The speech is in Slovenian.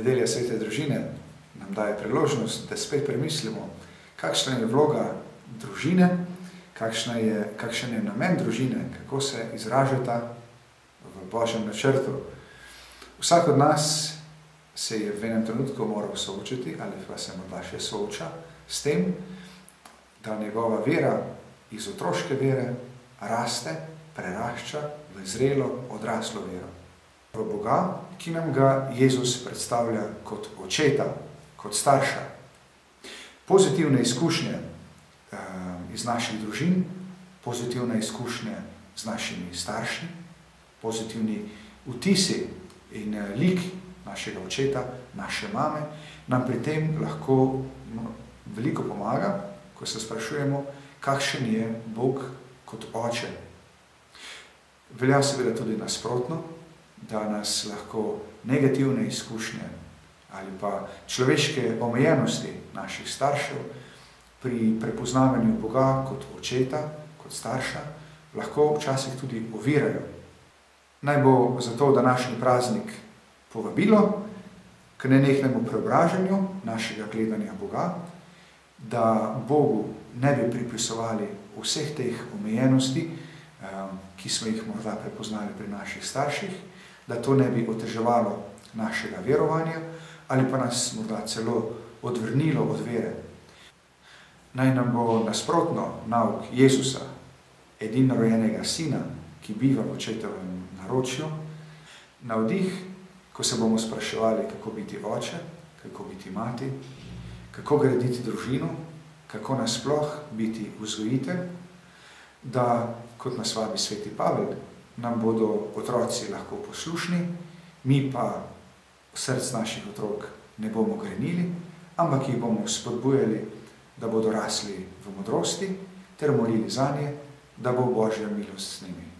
Nedelja svete družine nam daje priložnost, da spet premislimo, kakšna je vloga družine, kakšen je namen družine, kako se izražata v Božjem načrtu. Vsak od nas se je v enem trenutku moral soočiti, ali pa se morda še sooča s tem, da njegova vera iz otroške vere raste, prerašča v zrelo, odraslo vero. V Boga, ki nam ga Jezus predstavlja kot očeta, kot starša. Pozitivne izkušnje iz naših družin, pozitivne izkušnje z našimi starši, pozitivni vtisi in lik našega očeta, naše mame, nam pri tem lahko veliko pomaga, ko se sprašujemo, kakšen je Bog kot oče. Velja seveda tudi nasprotno, da nas lahko negativne izkušnje ali pa človeške omejenosti naših staršev pri prepoznavanju Boga kot očeta, kot starša, lahko včasih tudi ovirajo. Naj bo zato današnji praznik povabilo k nenehnemu preobražanju našega gledanja Boga, da Bogu ne bi pripisovali vseh teh omejenosti, ki smo jih morda prepoznali pri naših starših, da to ne bi oteževalo našega verovanja ali pa nas morda celo odvrnilo od vere. Naj nam bo nasprotno nauk Jezusa, edinorojenega sina, ki biva v očetovem naročju, navdih, ko se bomo spraševali, kako biti oče, kako biti mati, kako graditi družino, kako nasploh biti vzgojitelj, da, kot nas vabi sveti Pavel, nam bodo otroci lahko poslušni, mi pa src naših otrok ne bomo grenili, ampak jih bomo spodbujali, da bodo rasli v modrosti ter molili zanje, da bo Božja milost z njimi.